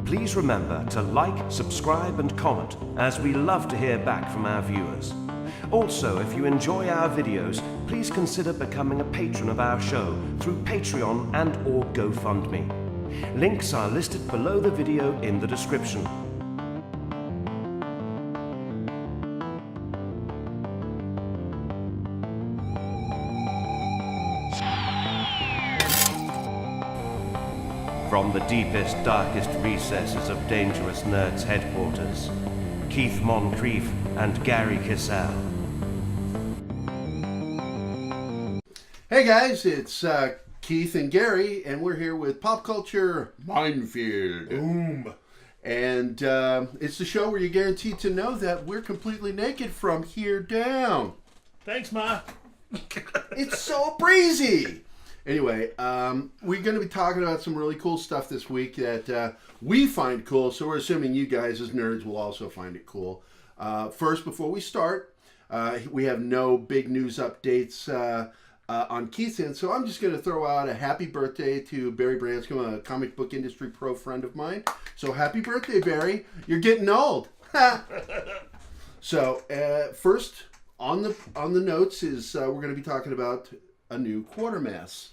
please remember to like, subscribe and comment, as we love to hear back from our viewers. Also, if you enjoy our videos, please consider becoming a patron of our show through Patreon and or GoFundMe. Links are listed below the video in the description. From the deepest, darkest recesses of Dangerous Nerds headquarters, Keith Moncrief and Gerry Kissell. Hey guys, it's Keith and Gerry, and we're here with Pop Culture Minefield. Boom. And it's the show where you're guaranteed to know that we're completely naked from here down. Thanks, Ma. It's so breezy. Anyway, we're going to be talking about some really cool stuff this week that we find cool, so we're assuming you guys as nerds will also find it cool. First, before we start, we have no big news updates on Keith's end, so I'm just going to throw out a happy birthday to Barry Branscombe, a comic book industry pro friend of mine. So happy birthday, Barry. You're getting old. So, first, on the notes is we're going to be talking about a new Quartermass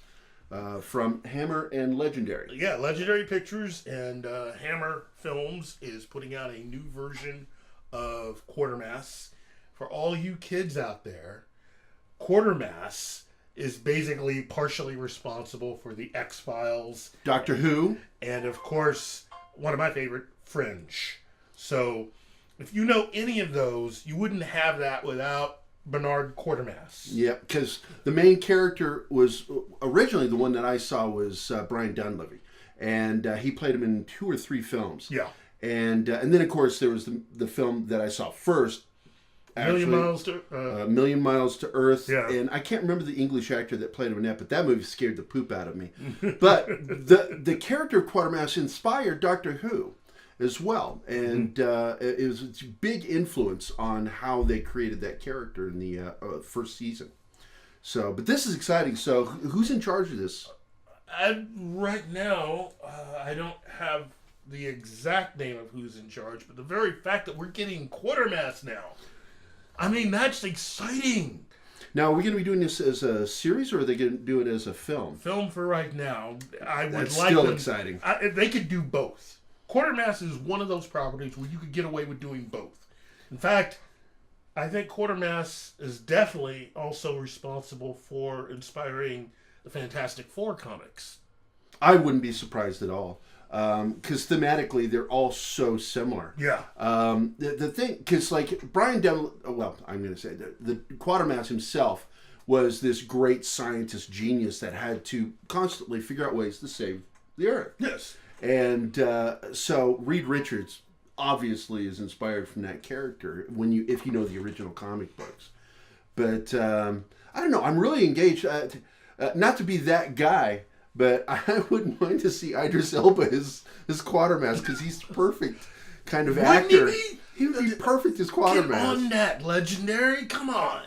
from Hammer and Legendary. Yeah, Legendary Pictures and Hammer Films is putting out a new version of Quartermass. For all you kids out there, Quartermass is basically partially responsible for the X-Files, Doctor Who, and of course, one of my favorite, Fringe. So, if you know any of those, you wouldn't have that without Bernard Quartermass. Yeah, because the main character was originally the one that I saw was Brian Dunleavy, and he played him in 2 or 3 films. Yeah, and then of course there was the film that I saw first, actually, Million Miles to Earth. Yeah, and I can't remember the English actor that played him in that, but that movie scared the poop out of me. But the character of Quartermass inspired Doctor Who as well, and it was a big influence on how they created that character in the first season. So, but this is exciting. So, who's in charge of this? Right now, I don't have the exact name of who's in charge, but the very fact that we're getting Quartermass now, I mean, that's exciting. Now, are we going to be doing this as a series, or are they going to do it as a film? Film for right now. That's still exciting. They could do both. Quartermass is one of those properties where you could get away with doing both. In fact, I think Quartermass is definitely also responsible for inspiring the Fantastic Four comics. I wouldn't be surprised at all, because thematically they're all so similar. Yeah. The thing, because like I'm going to say the Quartermass himself was this great scientist genius that had to constantly figure out ways to save the Earth. Yes. And so Reed Richards obviously is inspired from that character if you know the original comic books. But I don't know. I'm really engaged. Not to be that guy, but I wouldn't mind to see Idris Elba as Quartermass, because he's the perfect kind of actor. He would be perfect as Quartermass. Get on that, Legendary. Come on.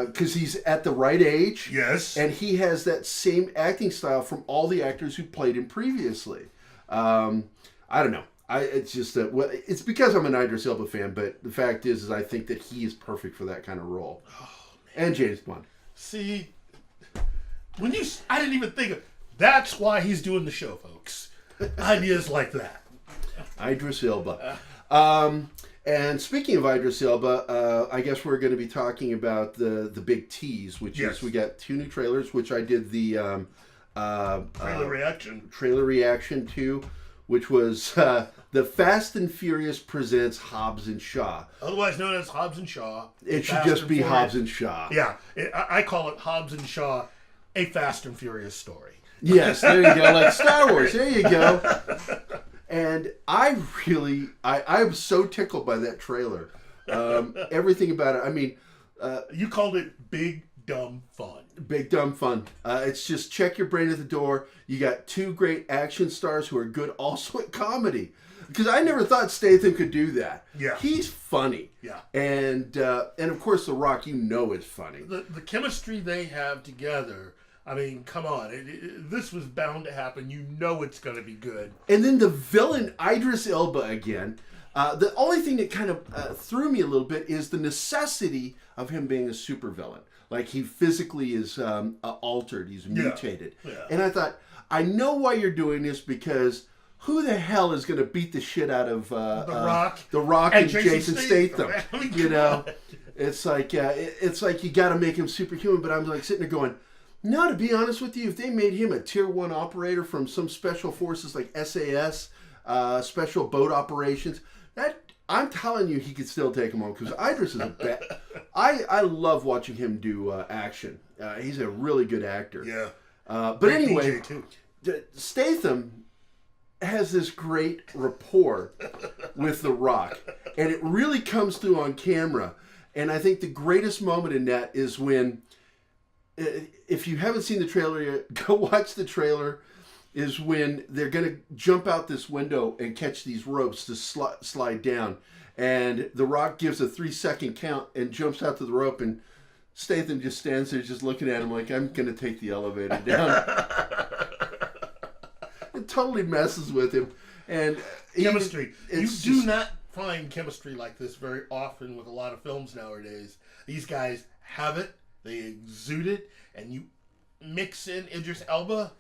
Because he's at the right age. Yes. And he has that same acting style from all the actors who played him previously. I don't know. It's just that it's because I'm an Idris Elba fan, but the fact is I think that he is perfect for that kind of role. Oh, and James Bond. See, I didn't even think of. That's why he's doing the show, folks. Ideas like that. Idris Elba. And speaking of Idris Elba, I guess we're going to be talking about the big tease, which is we got 2 new trailers, which I did the trailer reaction to, which was the Fast and Furious presents Hobbs and Shaw, otherwise known as Hobbs and Shaw. It should just be Hobbs and Shaw. Yeah, I call it Hobbs and Shaw, a Fast and Furious story. Yes, there you go, like Star Wars. There you go. And I'm so tickled by that trailer. Everything about it. I mean, you called it Big Dumb Fun. Big Dumb Fun. It's just check your brain at the door. You got 2 great action stars who are good also at comedy. Because I never thought Statham could do that. Yeah. He's funny. Yeah. And of course The Rock, is funny. The chemistry they have together, I mean, come on. This was bound to happen. You know it's going to be good. And then the villain, Idris Elba again. The only thing that kind of threw me a little bit is the necessity of him being a supervillain. Like, he physically is altered. He's mutated. Yeah. And I thought, I know why you're doing this, because who the hell is going to beat the shit out of The Rock and Jason Statham? You know? It's like you got to make him superhuman, but I'm like sitting there going, no, to be honest with you, if they made him a tier 1 operator from some special forces like SAS, special boat operations, I'm telling you, he could still take him on, because Idris is a bet. I love watching him do action. He's a really good actor. Yeah. But anyway, Statham has this great rapport with The Rock, and it really comes through on camera. And I think the greatest moment in that is when, if you haven't seen the trailer yet, go watch the trailer, is when they're going to jump out this window and catch these ropes to slide down. And The Rock gives a 3-second count and jumps out to the rope, and Statham just stands there just looking at him like, I'm going to take the elevator down. It totally messes with him. And chemistry. You do not find chemistry like this very often with a lot of films nowadays. These guys have it, they exude it, and you mix in Idris Elba,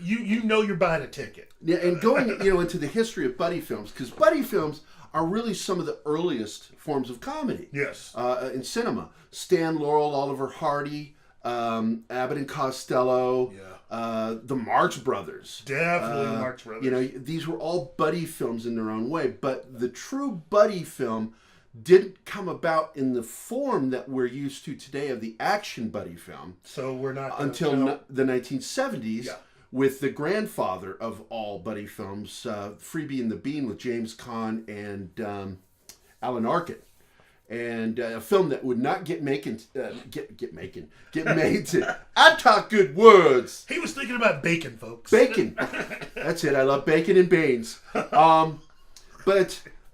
you know you're buying a ticket. Yeah, and going into the history of buddy films, because buddy films are really some of the earliest forms of comedy. Yes. In cinema. Stan Laurel, Oliver Hardy, Abbott and Costello, the Marx Brothers. Definitely the Marx Brothers. These were all buddy films in their own way, but the true buddy film didn't come about in the form that we're used to today of the action buddy film. So we're not until the 1970s, with the grandfather of all buddy films, Freebie and the Bean, with James Caan and Alan Arkin. And a film that would not get made to. I talk good words. He was thinking about bacon, folks. Bacon. That's it. I love bacon and beans. But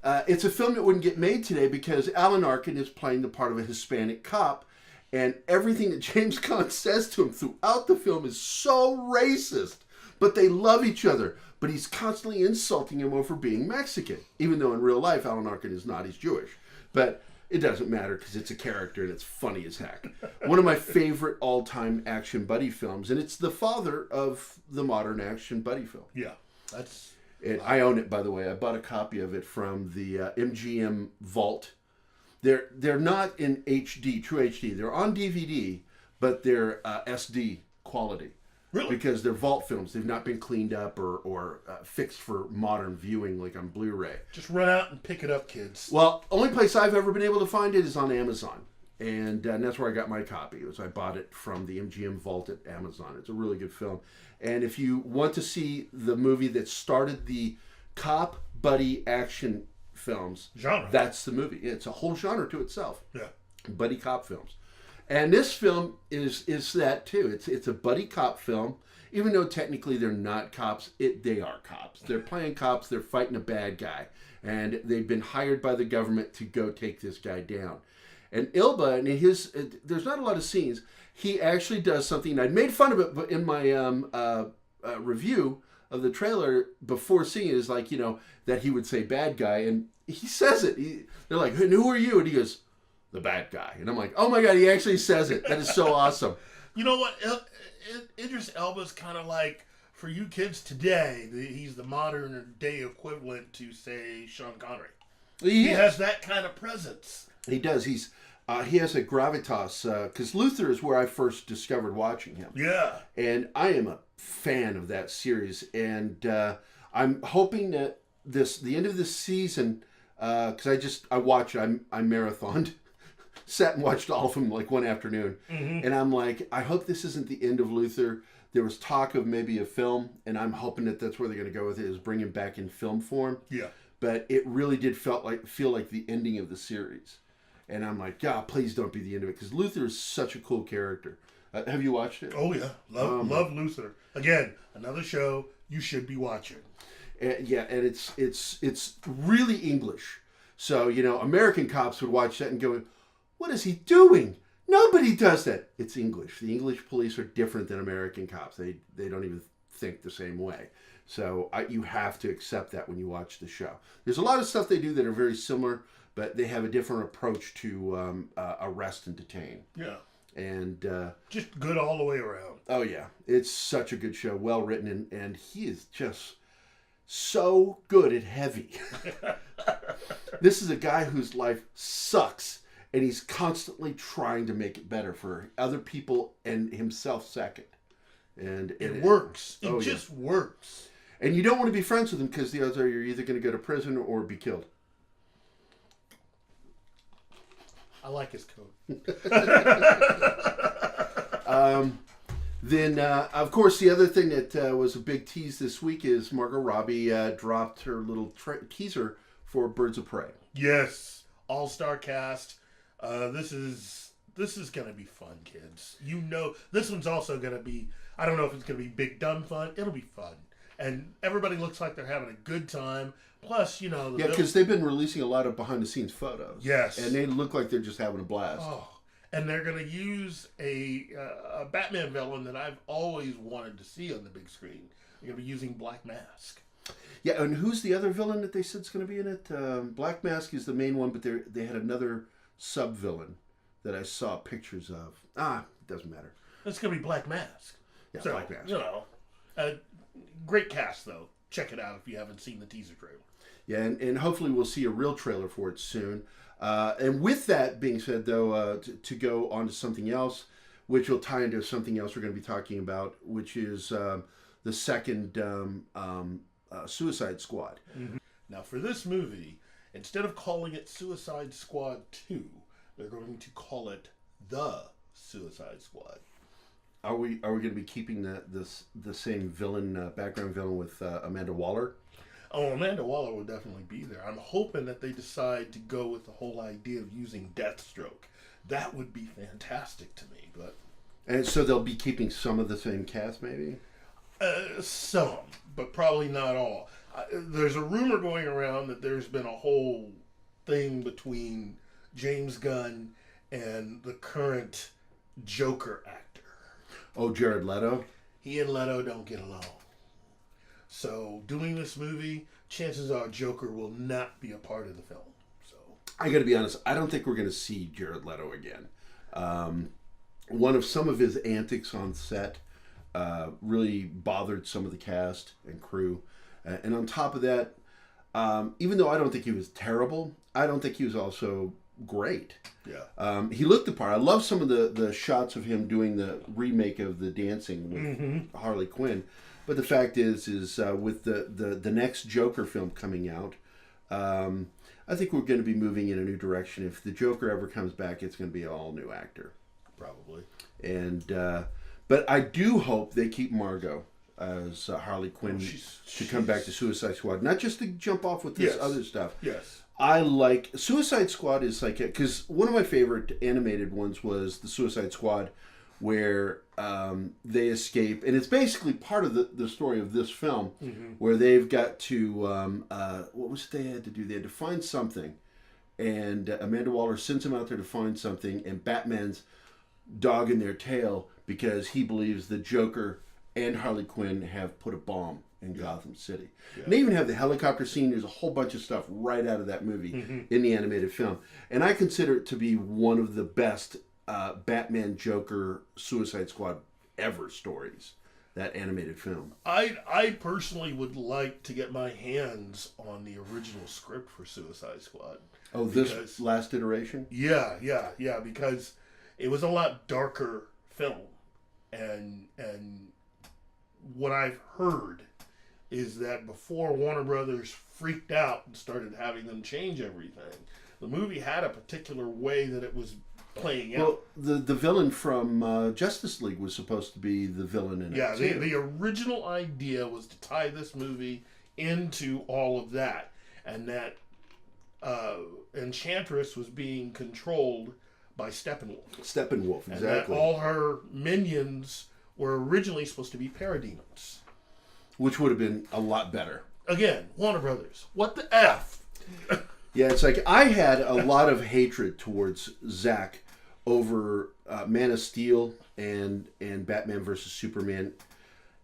it's a film that wouldn't get made today because Alan Arkin is playing the part of a Hispanic cop, and everything that James Caan says to him throughout the film is so racist. But they love each other. But he's constantly insulting him over being Mexican, even though in real life Alan Arkin is not. He's Jewish. But it doesn't matter because it's a character and it's funny as heck. One of my favorite all-time action buddy films, and it's the father of the modern action buddy film. Yeah, And I own it, by the way. I bought a copy of it from the MGM Vault. They're not in HD, true HD. They're on DVD, but they're SD quality. Really? Because they're Vault films. They've not been cleaned up or fixed for modern viewing like on Blu-ray. Just run out and pick it up, kids. Well, only place I've ever been able to find it is on Amazon. And that's where I got my copy. I bought it from the MGM Vault at Amazon. It's a really good film. And if you want to see the movie that started the cop buddy action films, genre, that's the movie. It's a whole genre to itself. Yeah. Buddy cop films. And this film is that too. It's a buddy cop film. Even though technically they're not cops, they are cops. They're playing cops. They're fighting a bad guy. And they've been hired by the government to go take this guy down. And Elba, and there's not a lot of scenes. He actually does something. I'd made fun of it in my review of the trailer before seeing it. Is like, that he would say bad guy. And he says it. They're like, who are you? And he goes, the bad guy. And I'm like, oh my God, he actually says it. That is so awesome. You know what? Idris Elba's kind of like, for you kids today, he's the modern day equivalent to, say, Sean Connery. He has that kind of presence. He does. He has a gravitas, because Luther is where I first discovered watching him. Yeah. And I am a fan of that series. And I'm hoping that the end of this season, because I watched, I marathoned, sat and watched all of them like one afternoon. Mm-hmm. And I'm like, I hope this isn't the end of Luther. There was talk of maybe a film, and I'm hoping that that's where they're going to go with it, is bring him back in film form. Yeah. But it really did feel like the ending of the series. And I'm like, God, please don't be the end of it, because Luther is such a cool character. Have you watched it? Oh, yeah. Love Luther. Again, another show you should be watching. And it's really English. So, American cops would watch that and go, what is he doing? Nobody does that. It's English. The English police are different than American cops. They don't even think the same way. So you have to accept that when you watch the show. There's a lot of stuff they do that are very similar, but they have a different approach to arrest and detain. Yeah. And just good all the way around. Oh yeah, it's such a good show, well written, and he is just so good at heavy. This is a guy whose life sucks, and he's constantly trying to make it better for other people and himself second. And it works. It just works. And you don't want to be friends with him because the odds are you're either going to go to prison or be killed. I like his coat. Then, of course, the other thing that was a big tease this week is Margot Robbie dropped her little teaser for Birds of Prey. Yes, all-star cast. This is going to be fun, kids. You know, this one's also going to be, I don't know if it's going to be big dumb fun. It'll be fun. And everybody looks like they're having a good time. Plus, you know... Yeah, because they've been releasing a lot of behind-the-scenes photos. Yes. And they look like they're just having a blast. Oh, and they're going to use a Batman villain that I've always wanted to see on the big screen. They're going to be using Black Mask. Yeah, and who's the other villain that they said is going to be in it? Black Mask is the main one, but they had another sub-villain that I saw pictures of. It doesn't matter. It's going to be Black Mask. Yeah, so, Black Mask. You know, great cast, though. Check it out if you haven't seen the teaser trailer. Yeah, and hopefully we'll see a real trailer for it soon. And with that being said, though, to go on to something else, which will tie into something else we're going to be talking about, which is the second Suicide Squad. Mm-hmm. Now, for this movie, instead of calling it Suicide Squad 2, they're going to call it The Suicide Squad. Are we going to be keeping the same villain, background villain with Amanda Waller? Oh, Amanda Waller will definitely be there. I'm hoping that they decide to go with the whole idea of using Deathstroke. That would be fantastic to me. And so they'll be keeping some of the same cast, maybe? Some, but probably not all. There's a rumor going around that there's been a whole thing between James Gunn and the current Joker actor. Oh, Jared Leto? He and Leto don't get along. So, doing this movie, chances are Joker will not be a part of the film. So, I got to be honest, I don't think we're going to see Jared Leto again. Some of his antics on set really bothered some of the cast and crew. And on top of that, even though I don't think he was terrible, I don't think he was also great. Yeah. He looked the part. I love some of the shots of him doing the remake of the dancing with Harley Quinn. But the fact is with the next Joker film coming out, I think we're going to be moving in a new direction. If the Joker ever comes back, it's going to be an all-new actor. Probably. And but I do hope they keep Margot as Harley Quinn to come back to Suicide Squad. Not just to jump off with this other stuff. Yes. I like... Suicide Squad is like... Because one of my favorite animated ones was the Suicide Squad, where they escape. And it's basically part of the story of this film, where they've got to... what was it they had to do? They had to find something. And Amanda Waller sends him out there to find something, and Batman's dogging their tail because he believes the Joker and Harley Quinn have put a bomb in Gotham City. Yeah. And they even have the helicopter scene. There's a whole bunch of stuff right out of that movie in the animated film. And I consider it to be one of the best Batman, Joker, Suicide Squad ever stories, that animated film. I personally would like to get my hands on the original script for Suicide Squad. Oh, this last iteration? Yeah, because it was a lot darker film. And what I've heard is that before Warner Brothers freaked out and started having them change everything, the movie had a particular way that it was playing out. Well, the villain from Justice League was supposed to be the villain in it. Yeah, the original idea was to tie this movie into all of that, and that Enchantress was being controlled by Steppenwolf. Steppenwolf, exactly. And that all her minions were originally supposed to be parademons. Which would have been a lot better. Again, Warner Brothers. What the F? Yeah, it's like I had a lot of hatred towards Zack over Man of Steel and Batman versus Superman.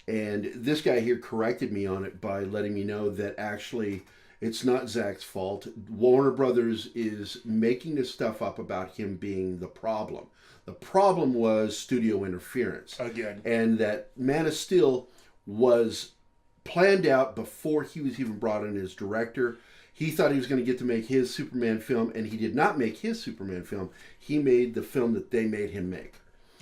And this guy here corrected me on it by letting me know that actually it's not Zack's fault. Warner Brothers is making this stuff up about him being the problem. The problem was studio interference. Again. And that Man of Steel was planned out before he was even brought in as director. He thought he was going to get to make his Superman film, and he did not make his Superman film. He made the film that they made him make.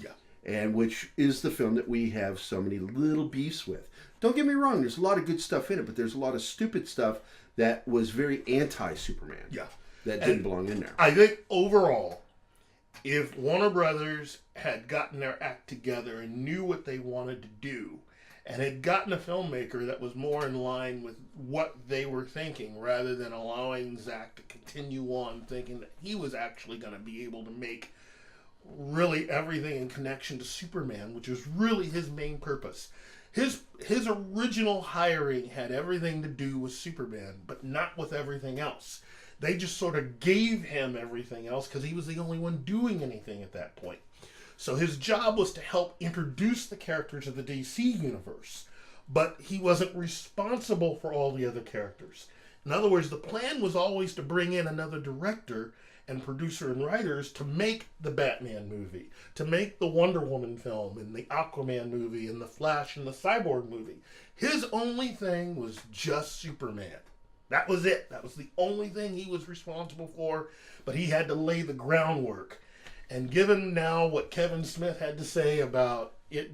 Yeah. And which is the film that we have so many little beefs with. Don't get me wrong, there's a lot of good stuff in it, but there's a lot of stupid stuff that was very anti-Superman. Yeah. That didn't belong in there. I think overall, if Warner Brothers had gotten their act together and knew what they wanted to do, and had gotten a filmmaker that was more in line with what they were thinking, rather than allowing Zack to continue on thinking that he was actually going to be able to make really everything in connection to Superman, which was really his main purpose. His original hiring had everything to do with Superman, but not with everything else. They just sort of gave him everything else because he was the only one doing anything at that point. So his job was to help introduce the characters of the DC universe, but he wasn't responsible for all the other characters. In other words, the plan was always to bring in another director and producer and writers to make the Batman movie, to make the Wonder Woman film and the Aquaman movie and the Flash and the Cyborg movie. His only thing was just Superman. That was it. That was the only thing he was responsible for, but he had to lay the groundwork. And given now what Kevin Smith had to say about it,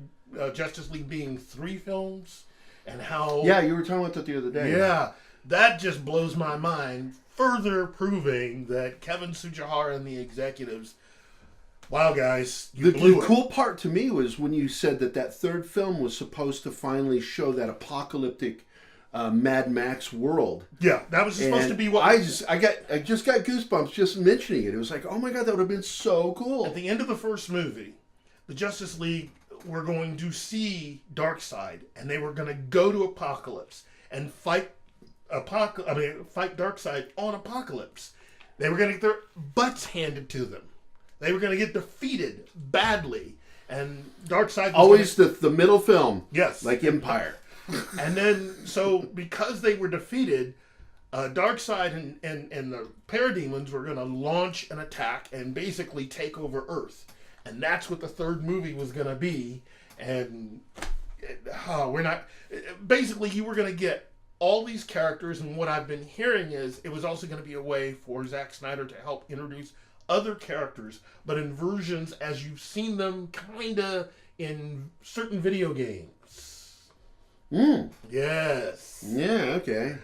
Justice League being 3 films, and how... Yeah, you were talking about that the other day. Yeah, that just blows my mind, further proving that Kevin Tsujihara and the executives, wow, guys, you blew The it. cool part to me was when you said that 3rd film was supposed to finally show that apocalyptic Mad Max world. Yeah, that was supposed to be what... I just got goosebumps just mentioning it. It was like, oh my god, that would have been so cool. At the end of the first movie, the Justice League were going to see Darkseid, and they were going to go to Apocalypse and fight Darkseid on Apocalypse. They were going to get their butts handed to them. They were going to get defeated badly, and Darkseid was always the middle film. Yes, like Empire. And then, so because they were defeated, Darkseid and the Parademons were going to launch an attack and basically take over Earth. And that's what the 3rd movie was going to be. And basically, you were going to get all these characters. And what I've been hearing is it was also going to be a way for Zack Snyder to help introduce other characters, but in versions as you've seen them kind of in certain video games. Yes. Yeah, okay.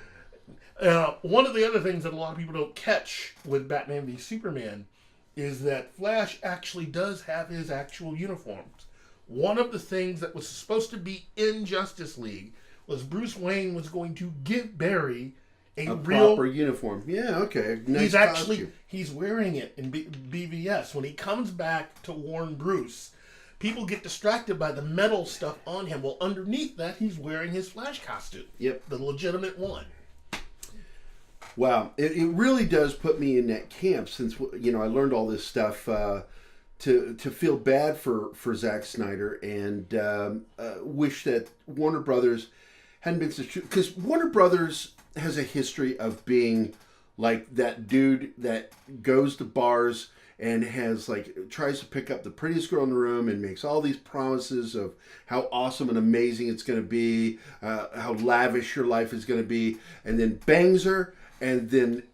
One of the other things that a lot of people don't catch with Batman v Superman is that Flash actually does have his actual uniforms. One of the things that was supposed to be in Justice League was Bruce Wayne was going to give Barry a real proper uniform. Yeah, okay. Nice costume. He's wearing it in BVS. When he comes back to warn Bruce, people get distracted by the metal stuff on him. Well, underneath that, he's wearing his Flash costume. Yep. The legitimate one. Wow. It really does put me in that camp since, I learned all this stuff to feel bad for Zack Snyder and wish that Warner Brothers hadn't been such... Because Warner Brothers has a history of being like that dude that goes to bars and tries to pick up the prettiest girl in the room and makes all these promises of how awesome and amazing it's going to be, how lavish your life is going to be, and then bangs her and then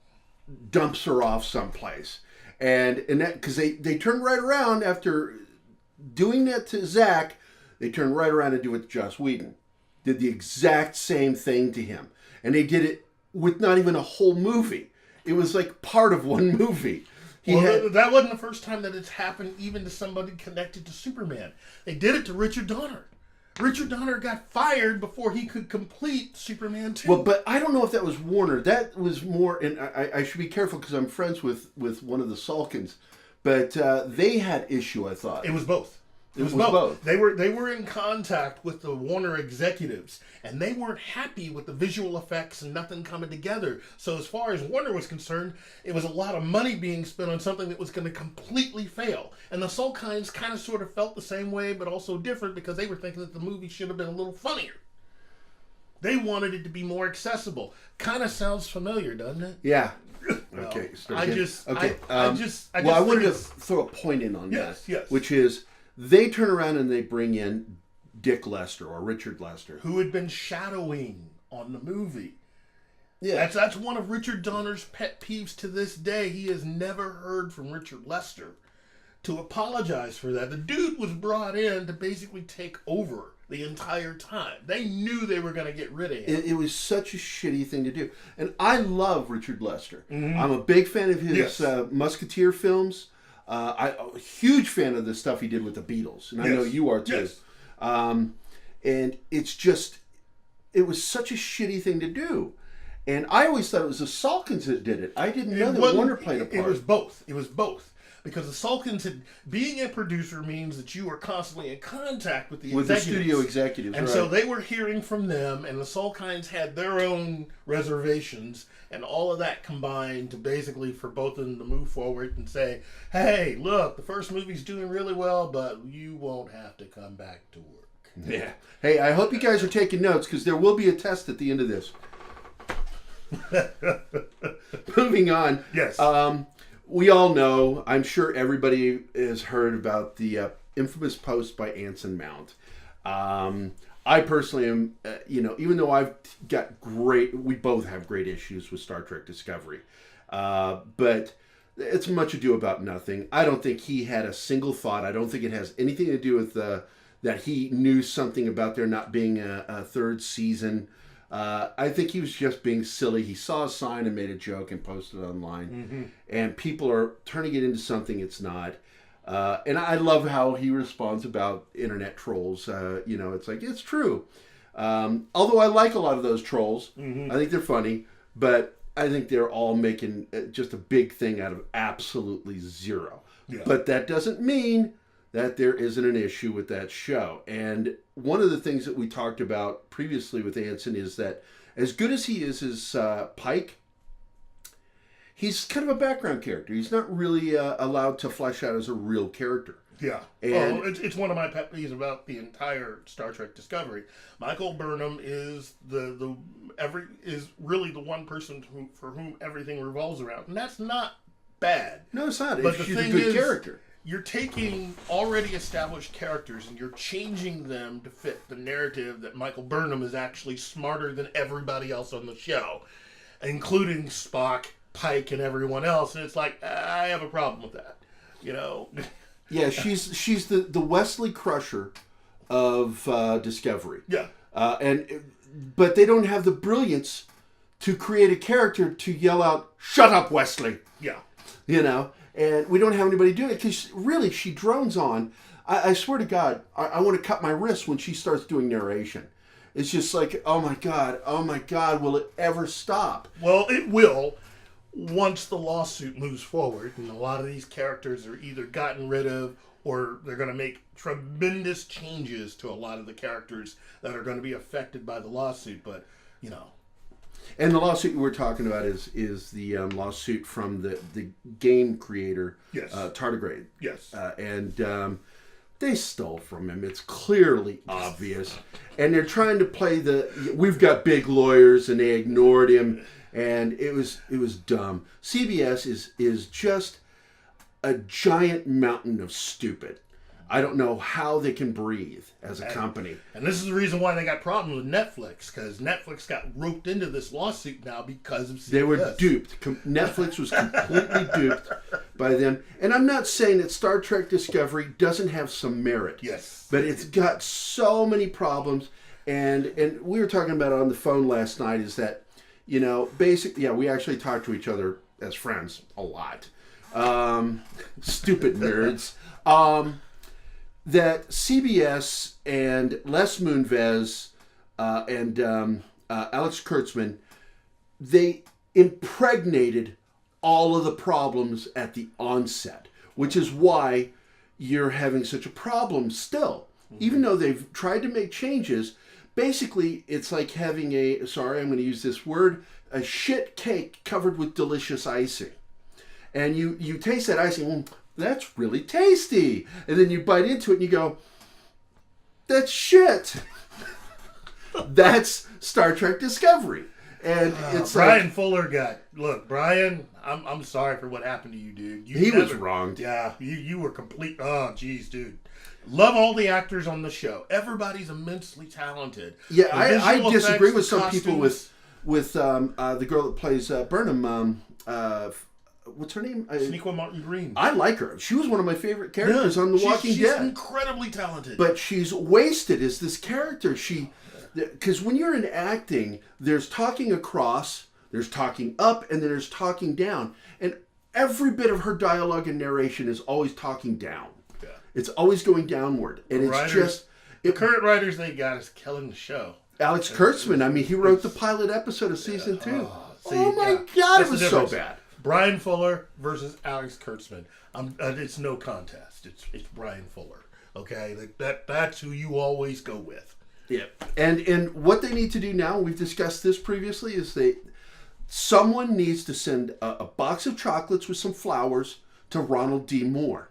dumps her off someplace. And that because they turn right around after doing that to Zack, they turn right around and do it to Joss Whedon. Did the exact same thing to him. And they did it with not even a whole movie. It was like part of one movie. That wasn't the first time that it's happened even to somebody connected to Superman. They did it to Richard Donner. Richard Donner got fired before he could complete Superman 2. Well, but I don't know if that was Warner. That was more, and I should be careful because I'm friends with one of the Salkins. But they had issue, I thought. It was both. It was both. They were in contact with the Warner executives, and they weren't happy with the visual effects and nothing coming together. So as far as Warner was concerned, it was a lot of money being spent on something that was going to completely fail. And the Sulkines kind of sort of felt the same way, but also different, because they were thinking that the movie should have been a little funnier. They wanted it to be more accessible. Kind of sounds familiar, doesn't it? Yeah. Well, Okay. I wanted to throw a point in on that. Yes. Which is, they turn around and they bring in Dick Lester or Richard Lester, who had been shadowing on the movie. Yeah. That's one of Richard Donner's pet peeves to this day. He has never heard from Richard Lester to apologize for that. The dude was brought in to basically take over the entire time. They knew they were going to get rid of him. It was such a shitty thing to do. And I love Richard Lester. Mm-hmm. I'm a big fan of his Musketeer films. I'm a huge fan of the stuff he did with the Beatles. And I know you are too. Yes. And it's just, it was such a shitty thing to do. And I always thought it was the Salkins that did it. I didn't know that Warner played a part. It was both. Because the Sulkins being a producer means that you are constantly in contact with the studio executives. And so they were hearing from them, and the Sulkins had their own reservations, and all of that combined to basically for both of them to move forward and say, hey, look, the first movie's doing really well, but you won't have to come back to work. Yeah. Hey, I hope you guys are taking notes, because there will be a test at the end of this. Moving on. Yes. We all know, I'm sure everybody has heard about the infamous post by Anson Mount. I personally am, even though we both have great issues with Star Trek Discovery, but it's much ado about nothing. I don't think he had a single thought. I don't think it has anything to do with that he knew something about there not being a third season. I think he was just being silly. He saw a sign and made a joke and posted it online. Mm-hmm. And people are turning it into something it's not. And I love how he responds about internet trolls. It's like, it's true. Although I like a lot of those trolls. Mm-hmm. I think they're funny. But I think they're all making just a big thing out of absolutely zero. Yeah. But that doesn't mean that there isn't an issue with that show. And one of the things that we talked about previously with Anson is that as good as he is as Pike, he's kind of a background character. He's not really allowed to flesh out as a real character. Yeah. And it's one of my pet peeves about the entire Star Trek Discovery. Michael Burnham is is really the one person for whom everything revolves around. And that's not bad. No, it's not. But she's a good character. You're taking already established characters and you're changing them to fit the narrative that Michael Burnham is actually smarter than everybody else on the show, including Spock, Pike, and everyone else. And it's like, I have a problem with that, Yeah, she's the Wesley Crusher of Discovery. Yeah. But they don't have the brilliance to create a character to yell out, "Shut up, Wesley!" Yeah. And we don't have anybody doing it because really she drones on. I swear to God, I want to cut my wrist when she starts doing narration. It's just like, oh my God, will it ever stop? Well, it will once the lawsuit moves forward, and a lot of these characters are either gotten rid of or they're going to make tremendous changes to a lot of the characters that are going to be affected by the lawsuit. But, And the lawsuit we're talking about is the lawsuit from the G.A.M.E creator, yes. Tardigrade. Yes. They stole from him. It's clearly obvious. And they're trying to play we've got big lawyers, and they ignored him. And it was dumb. CBS is just a giant mountain of stupid. I don't know how they can breathe as a company. And this is the reason why they got problems with Netflix, because Netflix got roped into this lawsuit now because of CBS. They were duped. Netflix was completely duped by them. And I'm not saying that Star Trek Discovery doesn't have some merit. Yes. But it's got so many problems. And we were talking about it on the phone last night, is that, basically, we actually talk to each other as friends a lot. Stupid nerds. That CBS and Les Moonves and Alex Kurtzman, they impregnated all of the problems at the onset, which is why you're having such a problem still. Even though they've tried to make changes, basically it's like having I'm going to use this word, a shit cake covered with delicious icing. And you taste that icing, that's really tasty. And then you bite into it and you go, that's shit. That's Star Trek Discovery. And it's Brian Fuller look, Brian, I'm sorry for what happened to you, dude. He was wronged. Yeah, you were complete. Oh, geez, dude. Love all the actors on the show. Everybody's immensely talented. Yeah, I disagree with some people with the girl that plays Burnham. What's her name? Sonequa Martin Green. I like her. She was one of my favorite characters on The Walking Dead. She's incredibly talented. But she's wasted as this character. Because when you're in acting, there's talking across, there's talking up, and then there's talking down. And every bit of her dialogue and narration is always talking down. Yeah. It's always going downward. And the current writers they got is killing the show. Alex Kurtzman, I mean, he wrote the pilot episode of season 2. Oh my God, it was so bad. Brian Fuller versus Alex Kurtzman. It's no contest. It's Brian Fuller. Okay, that's who you always go with. Yeah, and what they need to do now, we've discussed this previously, is someone needs to send a box of chocolates with some flowers to Ronald D. Moore,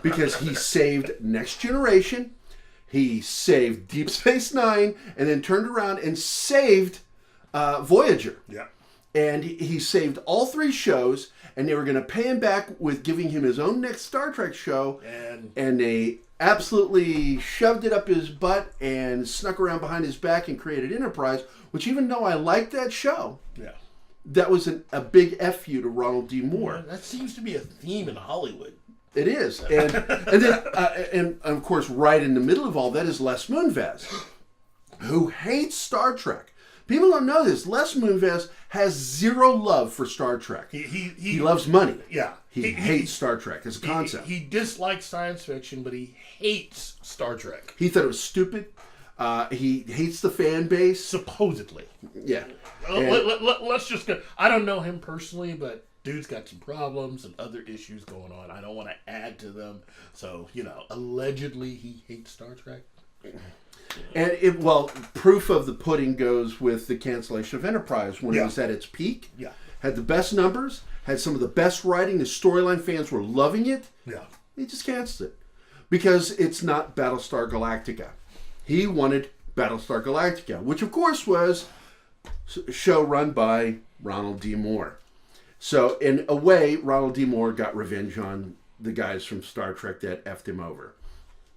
because he saved Next Generation, he saved Deep Space Nine, and then turned around and saved Voyager. Yeah. And he saved all 3 shows, and they were going to pay him back with giving him his own next Star Trek show. And they absolutely shoved it up his butt and snuck around behind his back and created Enterprise, which even though I liked that show, that was a big F you to Ronald D. Moore. Yeah, that seems to be a theme in Hollywood. It is. And of course, right in the middle of all that is Les Moonves, who hates Star Trek. People don't know this. Les Moonves has zero love for Star Trek. He loves money. Yeah. He hates Star Trek as a concept. He dislikes science fiction, but he hates Star Trek. He thought it was stupid. He hates the fan base. Supposedly. Yeah. Let's just go. I don't know him personally, but dude's got some problems and other issues going on. I don't want to add to them. So, allegedly he hates Star Trek. And proof of the pudding goes with the cancellation of Enterprise when it was at its peak. Yeah. Had the best numbers, had some of the best writing, the storyline fans were loving it. Yeah. He just canceled it. Because it's not Battlestar Galactica. He wanted Battlestar Galactica, which of course was a show run by Ronald D. Moore. So in a way, Ronald D. Moore got revenge on the guys from Star Trek that effed him over.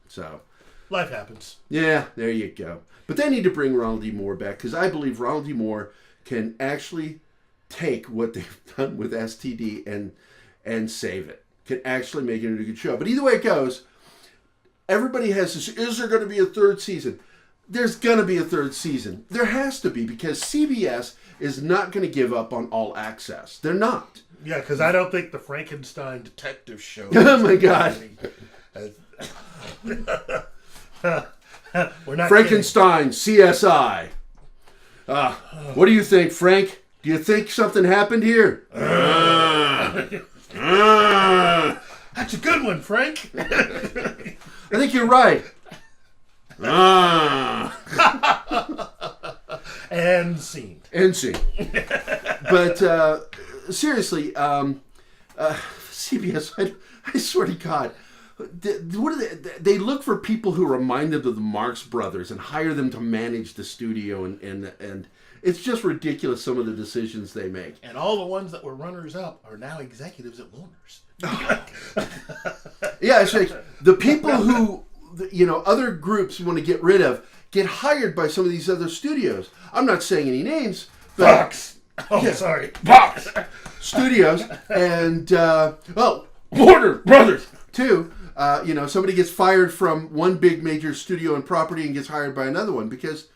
So... life happens. Yeah, there you go. But they need to bring Ronald D. Moore back, because I believe Ronald D. Moore can actually take what they've done with STD and save it. Can actually make it into a good show. But either way it goes, everybody has this, is there going to be a 3rd season? There's going to be a 3rd season. There has to be, because CBS is not going to give up on All Access. They're not. Yeah, because I don't think the Frankenstein detective show... oh my God. We're not Frankenstein, kidding. CSI. What do you think, Frank? Do you think something happened here? That's a good one, Frank. I think you're right. And scene. But seriously, CBS, I swear to God, what are they look for people who remind them of the Marx Brothers and hire them to manage the studio, and it's just ridiculous, some of the decisions they make. And all the ones that were runners-up are now executives at Warner's. Yeah, it's like the people who, other groups want to get rid of get hired by some of these other studios. I'm not saying any names. But, Fox. Oh, sorry. Fox Studios. And, Warner Brothers, too. Somebody gets fired from one big major studio and property and gets hired by another one because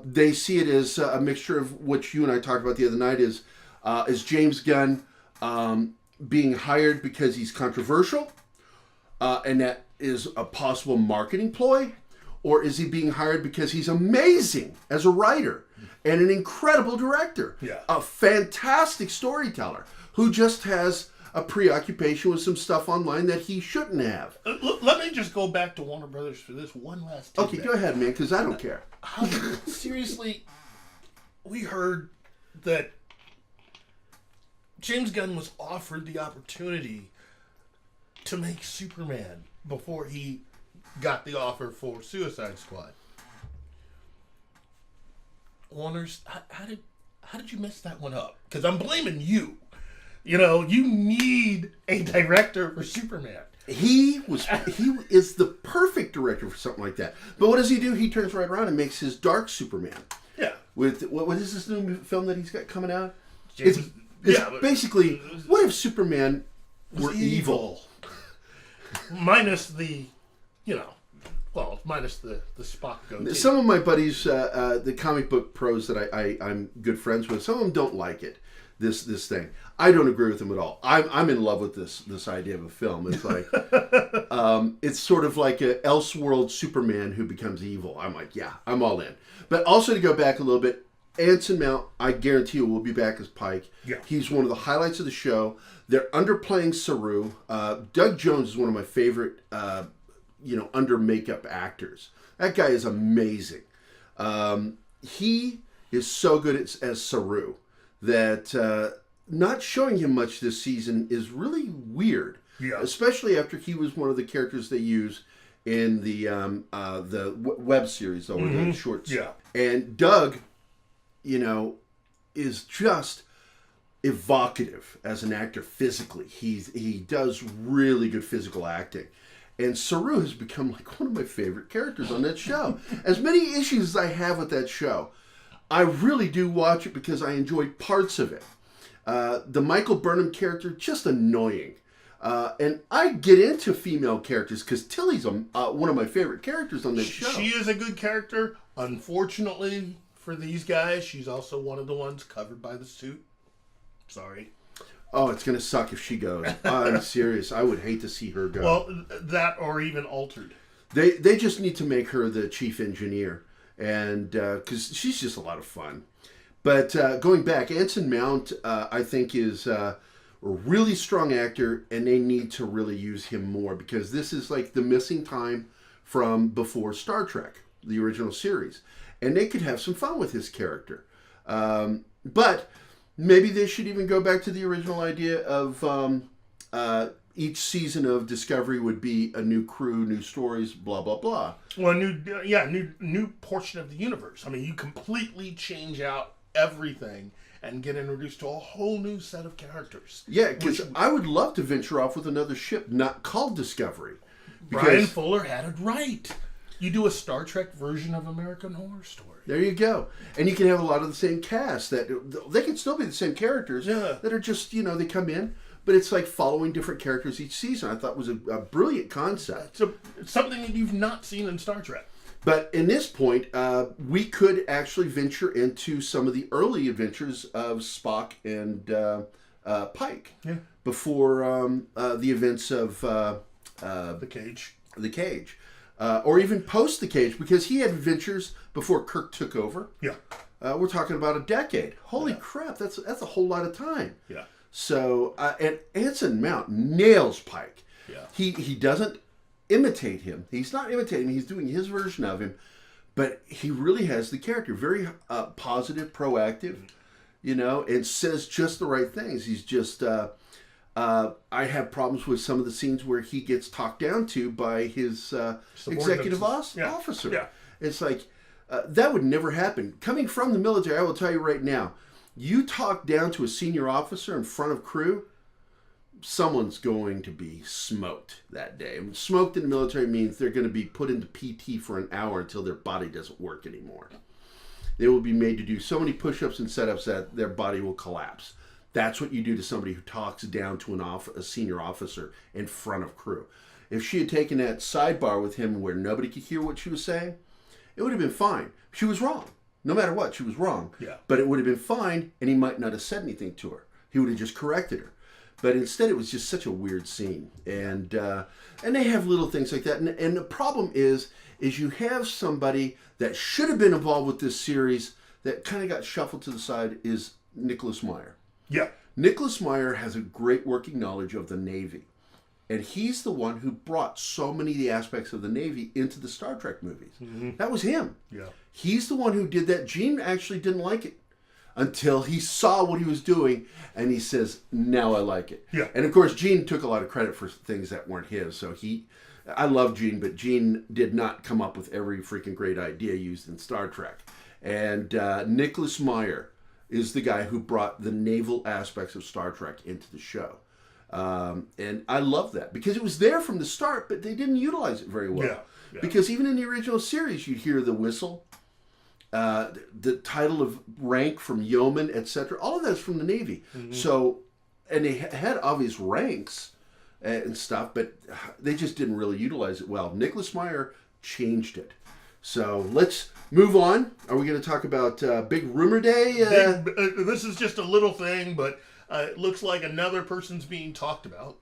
they see it as a mixture of what you and I talked about the other night is James Gunn being hired because he's controversial, and that is a possible marketing ploy, or is he being hired because he's amazing as a writer and an incredible director, a fantastic storyteller who just has a preoccupation with some stuff online that he shouldn't have. Let me just go back to Warner Brothers for this one last tidbit. Okay, go ahead, man, because I don't care. Seriously, we heard that James Gunn was offered the opportunity to make Superman before he got the offer for Suicide Squad. Warner's, how did you mess that one up? Because I'm blaming you. You know, you need a director for Superman. He is the perfect director for something like that. But what does he do? He turns right around and makes his Dark Superman. Yeah. With what is this new film that he's got coming out? James, It's basically, what if Superman were evil? Minus the, minus the Spock goatee. Some of my buddies, the comic book pros that I'm good friends with, some of them don't like it. This thing, I don't agree with them at all. I'm in love with this idea of a film. It's like, it's sort of like a Elseworld Superman who becomes evil. I'm like, yeah, I'm all in. But also to go back a little bit, Anson Mount, I guarantee you, will be back as Pike. Yeah. He's one of the highlights of the show. They're underplaying Saru. Doug Jones is one of my favorite, under makeup actors. That guy is amazing. He is so good as Saru that not showing him much this season is really weird. Yeah. Especially after he was one of the characters they use in the web series or the shorts. Yeah. And Doug, is just evocative as an actor physically. He does really good physical acting. And Saru has become like one of my favorite characters on that show. As many issues as I have with that show, I really do watch it because I enjoy parts of it. The Michael Burnham character, just annoying. And I get into female characters because Tilly's one of my favorite characters on this show. She is a good character. Unfortunately for these guys, she's also one of the ones covered by the suit. Sorry. Oh, it's going to suck if she goes. I'm serious. I would hate to see her go. Well, that or even altered. They just need to make her the chief engineer, and because she's just a lot of fun. But going back, Anson Mount, I think, is a really strong actor, and they need to really use him more because this is like the missing time from before Star Trek, the original series. And they could have some fun with his character. But maybe they should even go back to the original idea of each season of Discovery would be a new crew, new stories, blah, blah, blah. Well, new portion of the universe. I mean, you completely change out everything and get introduced to a whole new set of characters. Yeah, because I would love to venture off with another ship not called Discovery. Brian Fuller had it right. You do a Star Trek version of American Horror Story. There you go. And you can have a lot of the same cast. That they can still be the same characters that are just, they come in. But it's like following different characters each season. I thought was a brilliant concept. It's something that you've not seen in Star Trek. But in this point, we could actually venture into some of the early adventures of Spock and Pike. Yeah. Before the events of The Cage. The Cage. Or even post The Cage, because he had adventures before Kirk took over. Yeah. We're talking about a decade. Holy crap, that's a whole lot of time. Yeah. So, and Anson Mount nails Pike. Yeah. He doesn't imitate him. He's not imitating him. He's doing his version of him. But he really has the character. Very positive, proactive, and says just the right things. He's just... I have problems with some of the scenes where he gets talked down to by his executive officer. Yeah. It's like, that would never happen. Coming from the military, I will tell you right now, you talk down to a senior officer in front of crew, someone's going to be smoked that day. And smoked in the military means they're going to be put into PT for an hour until their body doesn't work anymore. They will be made to do so many push-ups and setups that their body will collapse. That's what you do to somebody who talks down to a senior officer in front of crew. If she had taken that sidebar with him where nobody could hear what she was saying, it would have been fine. She was wrong. No matter what, she was wrong. Yeah. But it would have been fine, and he might not have said anything to her. He would have just corrected her. But instead, it was just such a weird scene. And they have little things like that. And the problem is you have somebody that should have been involved with this series that kind of got shuffled to the side is Nicholas Meyer. Yeah. Nicholas Meyer has a great working knowledge of the Navy. And he's the one who brought so many of the aspects of the Navy into the Star Trek movies. Mm-hmm. That was him. Yeah. He's the one who did that. Gene actually didn't like it until he saw what he was doing, and he says, now I like it. Yeah. And of course, Gene took a lot of credit for things that weren't his. So I love Gene, but Gene did not come up with every freaking great idea used in Star Trek. And Nicholas Meyer is the guy who brought the naval aspects of Star Trek into the show. And I love that because it was there from the start, but they didn't utilize it very well. Yeah. Because even in the original series, you'd hear the whistle, the title of rank from yeoman, etc. All of that's from the Navy. Mm-hmm. So, and they had obvious ranks and stuff, but they just didn't really utilize it well. Nicholas Meyer changed it. So let's move on. Are we going to talk about Big Rumor Day? This is just a little thing, but it looks like another person's being talked about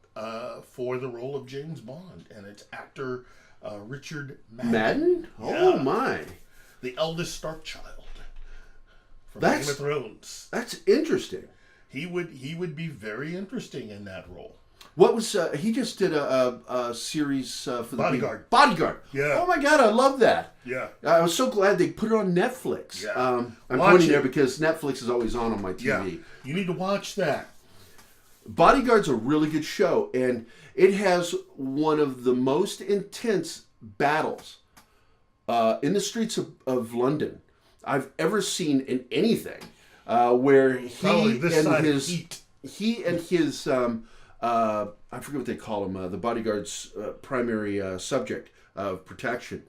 for the role of James Bond, and it's actor Richard Madden. Madden? Oh, yeah. my. The eldest Stark child from Game of Thrones. That's interesting. He would be very interesting in that role. What was he just did a series for the Bodyguard. Bodyguard. Yeah. Oh my God, I love that. Yeah. I was so glad they put it on Netflix. Yeah. I'm Watch pointing it. there because Netflix is always on my TV. Yeah. You need to watch that. Bodyguard's a really good show, and it has one of the most intense battles in the streets of London I've ever seen in anything. Where he and his I forget what they call him, the bodyguard's primary subject of protection,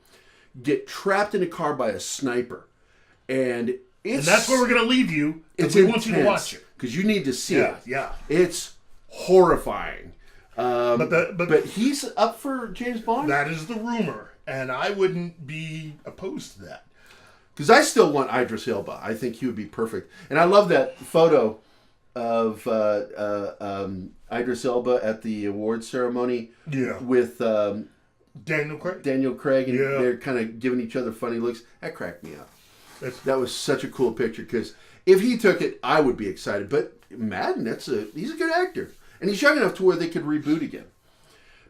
get trapped in a car by a sniper. And that's where we're going to leave you. It's we want you to watch it. because you need to see it. Yeah. It's horrifying. But he's up for James Bond? That is the rumor, and I wouldn't be opposed to that. Because I still want Idris Elba. I think he would be perfect. And I love that photo of Idris Elba at the awards ceremony with Daniel Craig. And they're kind of giving each other funny looks. That cracked me up. That was such a cool picture because if he took it, I would be excited. But Madden, he's a good actor. And he's young enough to where they could reboot again.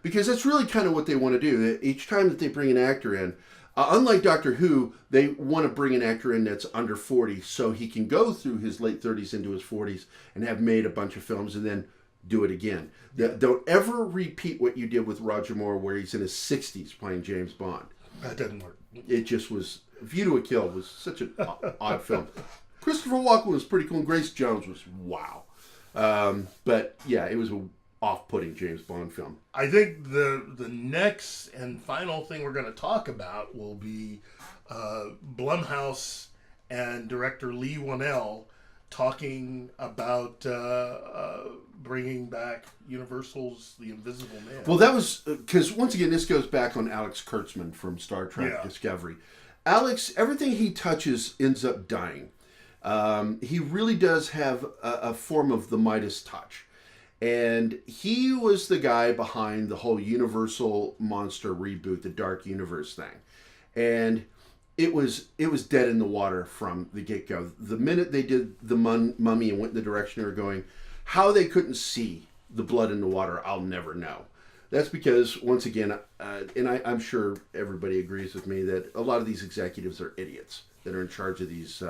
Because that's really kind of what they want to do. Each time that they bring an actor in, unlike Doctor Who, they want to bring an actor in that's under 40 so he can go through his late 30s into his 40s and have made a bunch of films and then do it again. Don't ever repeat what you did with Roger Moore where he's in his 60s playing James Bond. That doesn't work. It just was... View to a Kill was such an odd film. Christopher Walken was pretty cool and Grace Jones was wow. But yeah, it was an off-putting James Bond film. I think the next and final thing we're going to talk about will be Blumhouse and director Lee Whannell talking about bringing back Universal's The Invisible Man. Well, that was because once again, this goes back on Alex Kurtzman from Star Trek Discovery. Alex, everything he touches ends up dying. He really does have a form of the Midas touch. And he was the guy behind the whole Universal Monster reboot, the Dark Universe thing. And it was dead in the water from the get-go. The minute they did the Mummy and went in the direction they were going, how they couldn't see the blood in the water, I'll never know. That's because, once again, and I'm sure everybody agrees with me, that a lot of these executives are idiots that are in charge of these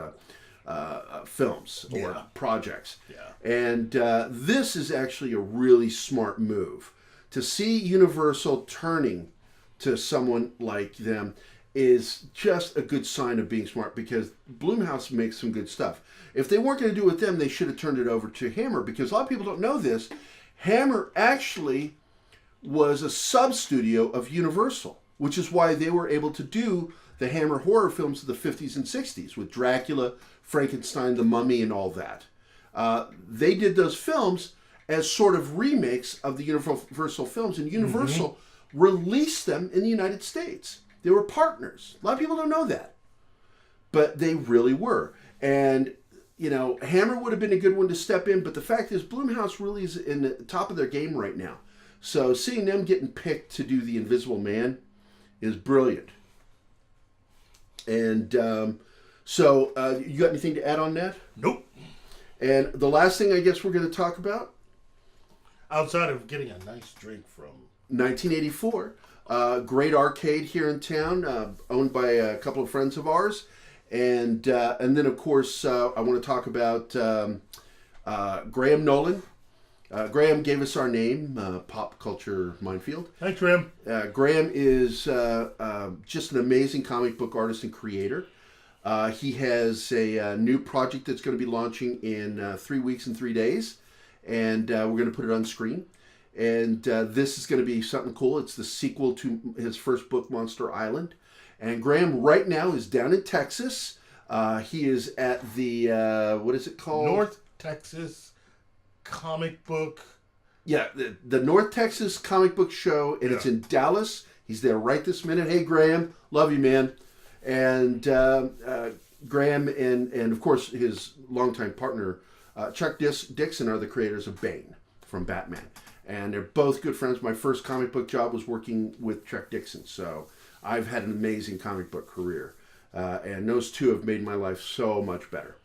films or projects. Yeah. And this is actually a really smart move. To see Universal turning to someone like them is just a good sign of being smart because Blumhouse makes some good stuff. If they weren't going to do it with them, they should have turned it over to Hammer because a lot of people don't know this. Hammer actually was a sub-studio of Universal, which is why they were able to do the Hammer horror films of the 50s and 60s with Dracula, Frankenstein, The Mummy, and all that. They did those films as sort of remakes of the Universal films, and Universal released them in the United States. They were partners. A lot of people don't know that. But they really were. And, you know, Hammer would have been a good one to step in, but the fact is Blumhouse really is in the top of their game right now. So seeing them getting picked to do The Invisible Man is brilliant. And so you got anything to add on that? Nope. And the last thing I guess we're going to talk about, Outside of getting a nice drink from 1984, great arcade here in town, owned by a couple of friends of ours, and then of course I want to talk about Graham Nolan. Graham gave us our name, Pop Culture Minefield. Hi, Graham. Graham is just an amazing comic book artist and creator. He has a new project that's going to be launching in 3 weeks and 3 days, and we're going to put it on screen. And this is going to be something cool. It's the sequel to his first book, Monster Island. And Graham right now is down in Texas. He is at the, what is it called? North Texas Comic Book. Yeah, the North Texas Comic Book Show, and it's in Dallas. He's there right this minute. Hey, Graham. Love you, man. And Graham and of course, his longtime partner, Chuck Dixon, are the creators of Bane from Batman. And they're both good friends. My first comic book job was working with Chuck Dixon. So I've had an amazing comic book career. And those two have made my life so much better.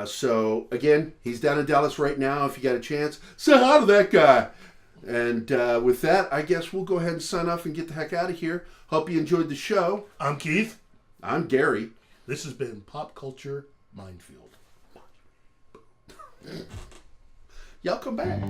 So again, he's down in Dallas right now. If you got a chance, say hi to that guy. And with that, I guess we'll go ahead and sign off and get the heck out of here. Hope you enjoyed the show. I'm Keith. I'm Gary. This has been Pop Culture Minefield. Y'all come back.